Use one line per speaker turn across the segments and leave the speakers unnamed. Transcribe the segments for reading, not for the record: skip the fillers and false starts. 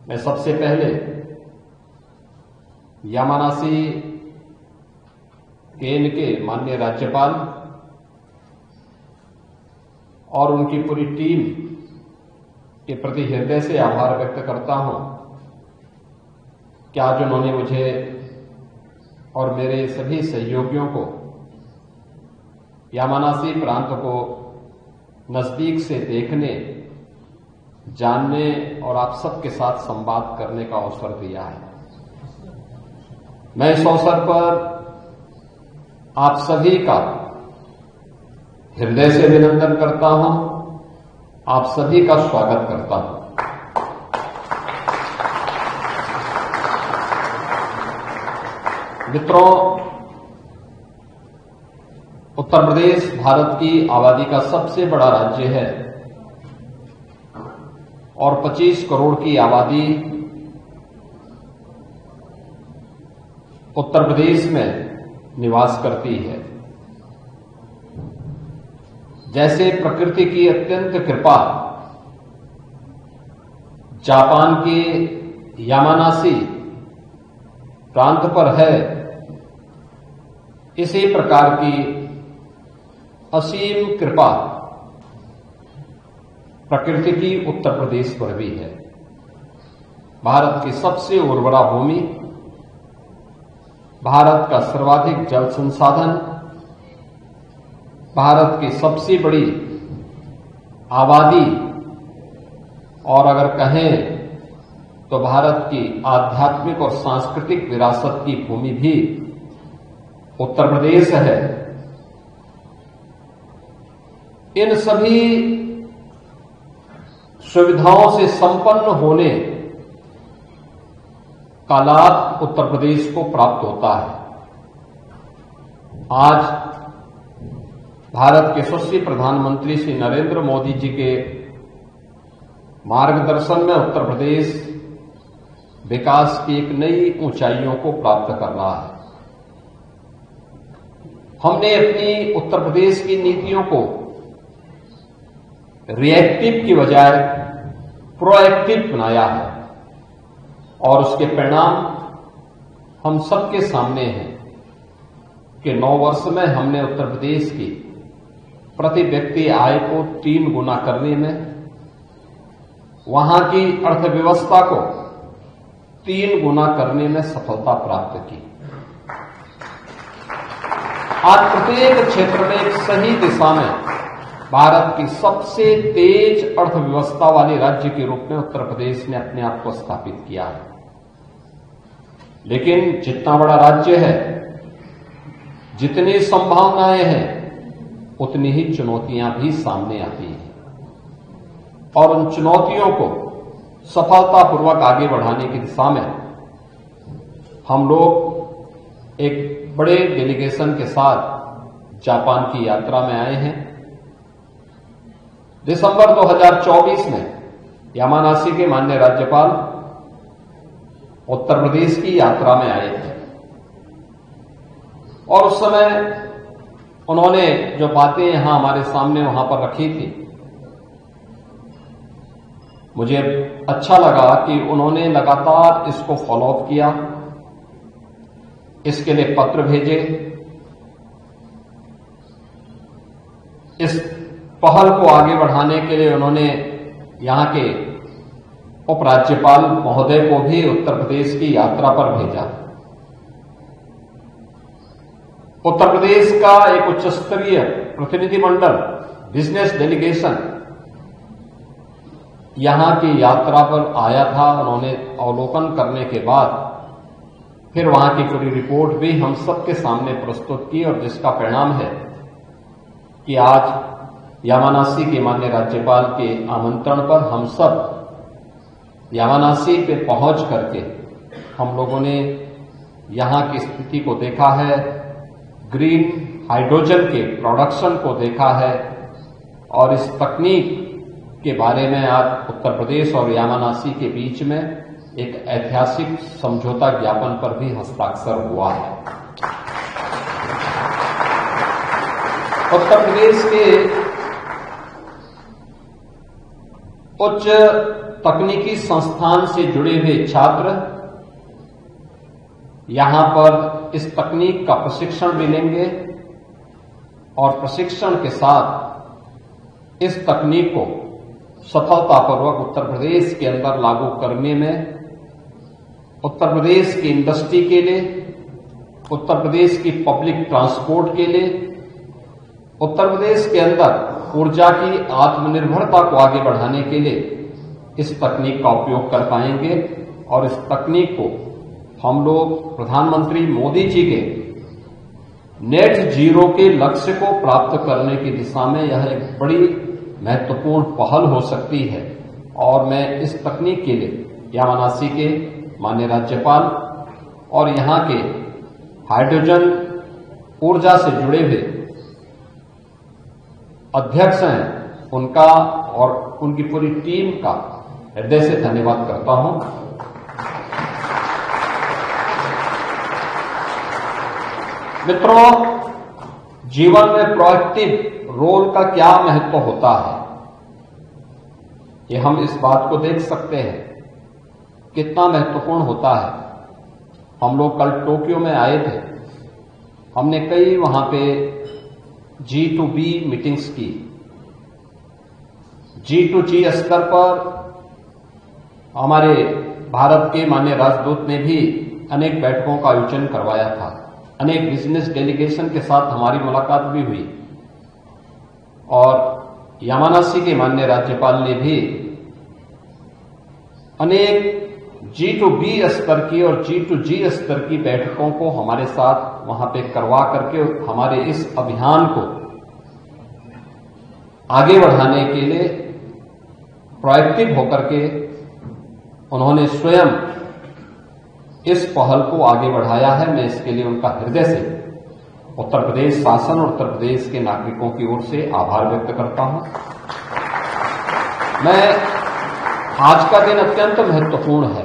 मैं सबसे पहले यामानासी केन के माननीय राज्यपाल और उनकी पूरी टीम के प्रति हृदय से आभार व्यक्त करता हूं कि आज उन्होंने मुझे और मेरे सभी सहयोगियों को यामानासी प्रांत को नजदीक से देखने, जानने और आप सबके साथ संवाद करने का अवसर दिया है। मैं इस अवसर पर आप सभी का हृदय से अभिनंदन करता हूं, आप सभी का स्वागत करता हूं। मित्रों, उत्तर प्रदेश भारत की आबादी का सबसे बड़ा राज्य है और 25 करोड़ की आबादी उत्तर प्रदेश में निवास करती है। जैसे प्रकृति की अत्यंत कृपा जापान के यामानासी प्रांत पर है, इसी प्रकार की असीम कृपा प्रकृति की उत्तर प्रदेश पर भी है। भारत की सबसे उर्वरा भूमि, भारत का सर्वाधिक जल संसाधन, भारत की सबसे बड़ी आबादी और अगर कहें तो भारत की आध्यात्मिक और सांस्कृतिक विरासत की भूमि भी उत्तर प्रदेश है। इन सभी सुविधाओं से संपन्न होने का लाभ उत्तर प्रदेश को प्राप्त होता है। आज भारत के यशस्वी प्रधानमंत्री श्री नरेंद्र मोदी जी के मार्गदर्शन में उत्तर प्रदेश विकास की एक नई ऊंचाइयों को प्राप्त कर रहा है। हमने अपनी उत्तर प्रदेश की नीतियों को रिएक्टिव की बजाय प्रोएक्टिव बनाया है और उसके परिणाम हम सबके सामने हैं कि 9 वर्ष में हमने उत्तर प्रदेश की प्रति व्यक्ति आय को 3 गुना करने में, वहां की अर्थव्यवस्था को 3 गुना करने में सफलता प्राप्त की। आज प्रत्येक क्षेत्र में एक सही दिशा में भारत की सबसे तेज अर्थव्यवस्था वाले राज्य के रूप में उत्तर प्रदेश ने अपने आप को स्थापित किया है। लेकिन जितना बड़ा राज्य है, जितनी संभावनाएं हैं, उतनी ही चुनौतियां भी सामने आती हैं और उन चुनौतियों को सफलतापूर्वक आगे बढ़ाने की दिशा में हम लोग एक बड़े डेलीगेशन के साथ जापान की यात्रा में आए हैं। दिसंबर 2024 में यामानासी के माननीय राज्यपाल उत्तर प्रदेश की यात्रा में आए थे और उस समय उन्होंने जो बातें यहां हमारे सामने वहां पर रखी थी, मुझे अच्छा लगा कि उन्होंने लगातार इसको फॉलो अप किया, इसके लिए पत्र भेजे, इस पहल को आगे बढ़ाने के लिए उन्होंने यहां के उपराज्यपाल महोदय को भी उत्तर प्रदेश की यात्रा पर भेजा। उत्तर प्रदेश का एक उच्च स्तरीय प्रतिनिधिमंडल, बिजनेस डेलीगेशन यहां की यात्रा पर आया था। उन्होंने अवलोकन करने के बाद फिर वहां की पूरी रिपोर्ट भी हम सबके सामने प्रस्तुत की और जिसका परिणाम है कि आज यामानासी के माननीय राज्यपाल के आमंत्रण पर हम सब यामानासी पे पहुंच करके हम लोगों ने यहां की स्थिति को देखा है, ग्रीन हाइड्रोजन के प्रोडक्शन को देखा है और इस तकनीक के बारे में आज उत्तर प्रदेश और यामानासी के बीच में एक ऐतिहासिक समझौता ज्ञापन पर भी हस्ताक्षर हुआ है। उत्तर प्रदेश के उच्च तकनीकी संस्थान से जुड़े हुए छात्र यहां पर इस तकनीक का प्रशिक्षण भी लेंगे और प्रशिक्षण के साथ इस तकनीक को सफलतापूर्वक उत्तर प्रदेश के अंदर लागू करने में उत्तर प्रदेश की इंडस्ट्री के लिए, उत्तर प्रदेश की पब्लिक ट्रांसपोर्ट के लिए, उत्तर प्रदेश के अंदर ऊर्जा की आत्मनिर्भरता को आगे बढ़ाने के लिए इस तकनीक का उपयोग कर पाएंगे। और इस तकनीक को हम लोग प्रधानमंत्री मोदी जी के नेट जीरो के लक्ष्य को प्राप्त करने की दिशा में यह एक बड़ी महत्वपूर्ण पहल हो सकती है। और मैं इस तकनीक के लिए यामानासी के माननीय राज्यपाल और यहां के हाइड्रोजन ऊर्जा से जुड़े हुए अध्यक्ष हैं उनका और उनकी पूरी टीम का हृदय से धन्यवाद करता हूं। मित्रों, जीवन में प्रोएक्टिव रोल का क्या महत्व होता है, ये हम इस बात को देख सकते हैं कितना महत्वपूर्ण होता है। हम लोग कल टोक्यो में आए थे, हमने कई वहां पे G2B मीटिंग्स की। G2G स्तर पर हमारे भारत के माननीय राजदूत ने भी अनेक बैठकों का आयोजन करवाया था। अनेक बिजनेस डेलीगेशन के साथ हमारी मुलाकात भी हुई और यामानासी के माननीय राज्यपाल ने भी अनेक G2B स्तर की और G2G स्तर की बैठकों को हमारे साथ वहां पे करवा करके हमारे इस अभियान को आगे बढ़ाने के लिए प्रोएक्टिव होकर के उन्होंने स्वयं इस पहल को आगे बढ़ाया है। मैं इसके लिए उनका हृदय से उत्तर प्रदेश शासन और उत्तर प्रदेश के नागरिकों की ओर से आभार व्यक्त करता हूं। मैं आज का दिन अत्यंत महत्वपूर्ण है।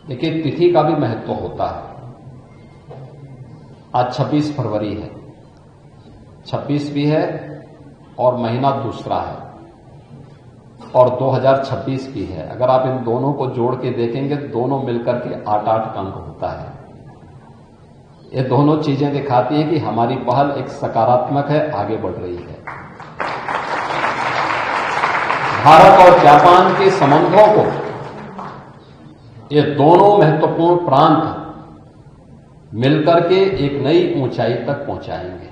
देखिए, तिथि का भी महत्व होता है। आज 26 फरवरी है, 26 भी है और महीना दूसरा है और 2026 भी है। अगर आप इन दोनों को जोड़ के देखेंगे तो दोनों मिलकर के 8-8 अंक होता है। ये दोनों चीजें दिखाती हैं कि हमारी पहल एक सकारात्मक है, आगे बढ़ रही है। भारत और जापान के संबंधों को ये दोनों महत्वपूर्ण प्रांत मिलकर के एक नई ऊंचाई तक पहुंचाएंगे।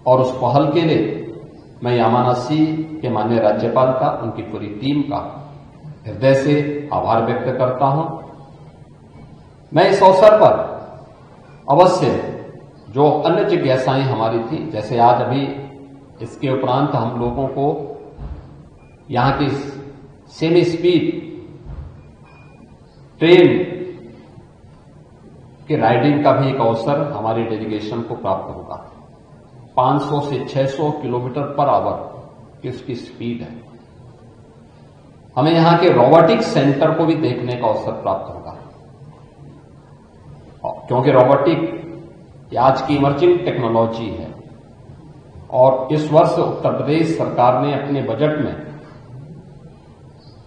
और उस पहल के लिए मैं यामानासी के माननीय राज्यपाल का, उनकी पूरी टीम का हृदय से आभार व्यक्त करता हूं। मैं इस अवसर पर अवश्य जो अन्य जिज्ञासाएं हमारी थी, जैसे आज अभी इसके उपरांत हम लोगों को यहां की सेमी स्पीड ट्रेन के राइडिंग का भी एक अवसर हमारी डेलीगेशन को प्राप्त होगा। 500 से 600 किलोमीटर पर आवर की उसकी स्पीड है। हमें यहां के रोबोटिक सेंटर को भी देखने का अवसर प्राप्त होगा, क्योंकि रोबोटिक आज की इमर्जिंग टेक्नोलॉजी है। और इस वर्ष उत्तर प्रदेश सरकार ने अपने बजट में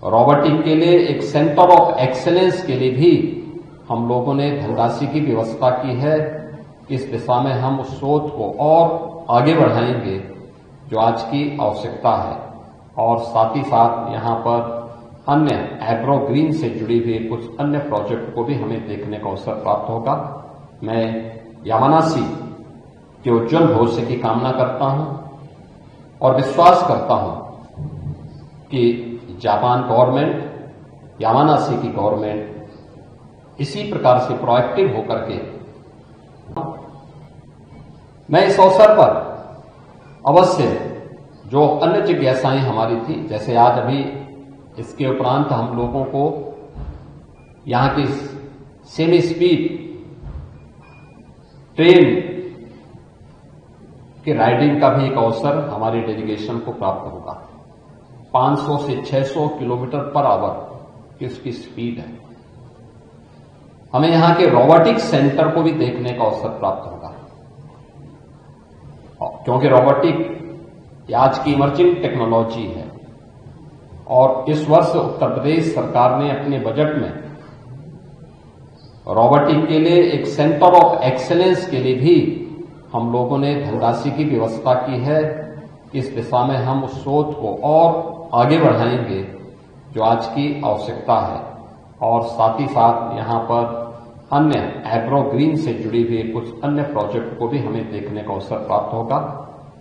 रोबोटिक के लिए एक सेंटर ऑफ एक्सीलेंस के लिए भी हम लोगों ने धनराशि की व्यवस्था की है। इस दिशा में हम उस सोच को और आगे बढ़ाएंगे जो आज की आवश्यकता है। और साथ ही साथ यहां पर अन्य एग्रो ग्रीन से जुड़ी हुई कुछ अन्य प्रोजेक्ट को भी हमें देखने का अवसर प्राप्त होगा। मैं यामानासी के उज्जवल भविष्य की कामना करता हूं और विश्वास करता हूं कि जापान गवर्नमेंट, यामानासी की गवर्नमेंट इसी प्रकार से प्रोएक्टिव होकर के, मैं इस अवसर पर अवश्य जो अन्य जिज्ञासाएं हमारी थी, जैसे आज अभी इसके उपरांत हम लोगों को यहां की सेमी स्पीड ट्रेन के राइडिंग का भी एक अवसर हमारी डेलीगेशन को प्राप्त होगा। 500 से 600 किलोमीटर पर आवर की उसकी स्पीड है। हमें यहां के रोबोटिक सेंटर को भी देखने का अवसर प्राप्त होगा, क्योंकि रोबोटिक आज की इमर्जिंग टेक्नोलॉजी है। और इस वर्ष उत्तर प्रदेश सरकार ने अपने बजट में रोबोटिक के लिए एक सेंटर ऑफ एक्सीलेंस के लिए भी हम लोगों ने धनराशि की व्यवस्था की है। इस दिशा में हम उस सोच को और आगे बढ़ाएंगे जो आज की आवश्यकता है, और साथ ही साथ यहाँ पर अन्य एग्रो ग्रीन से जुड़ी हुई कुछ अन्य प्रोजेक्ट को भी हमें देखने का अवसर प्राप्त होगा।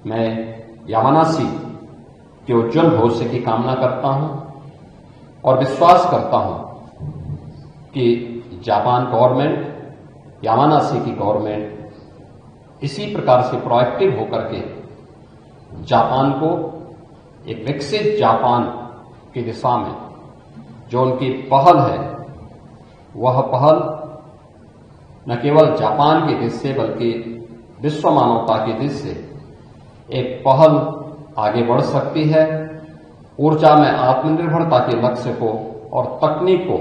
मैं यामानासी के उज्जवल भविष्य की कामना करता हूं और विश्वास करता हूं कि जापान गवर्नमेंट, यामानासी की गवर्नमेंट इसी प्रकार से प्रोएक्टिव होकर के जापान को एक विकसित जापान की दिशा में जो उनकी पहल है, वह पहल न केवल जापान की दिशा से बल्कि विश्व मानवता की दिशा से एक पहल आगे बढ़ सकती है। ऊर्जा में आत्मनिर्भरता के लक्ष्य को और तकनीक को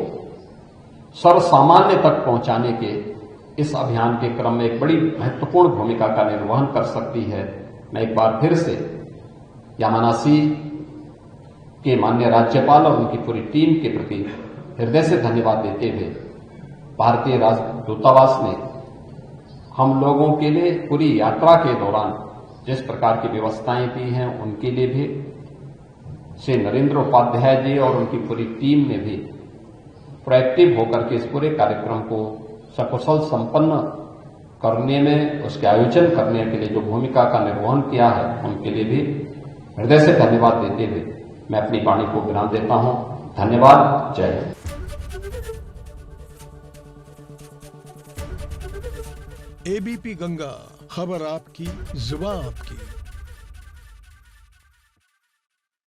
सर्वसामान्य तक पहुंचाने के इस अभियान के क्रम में एक बड़ी महत्वपूर्ण भूमिका का निर्वहन कर सकती है। मैं एक बार फिर से यामानासी के माननीय राज्यपाल और उनकी पूरी टीम के प्रति हृदय से धन्यवाद देते हुए भारतीय दूतावास ने हम लोगों के लिए पूरी यात्रा के दौरान जिस प्रकार की व्यवस्थाएं दी हैं, उनके लिए भी श्री नरेंद्र उपाध्याय जी और उनकी पूरी टीम ने भी प्रोएक्टिव होकर के इस पूरे कार्यक्रम को सकुशल संपन्न करने में, उसके आयोजन करने के लिए जो भूमिका का निर्वहन किया है, उनके लिए भी हृदय से धन्यवाद देते हुए मैं अपनी वाणी को विराम देता हूं। धन्यवाद। जय हिंद।
एबीपी गंगा, खबर आपकी, जुबान आपकी।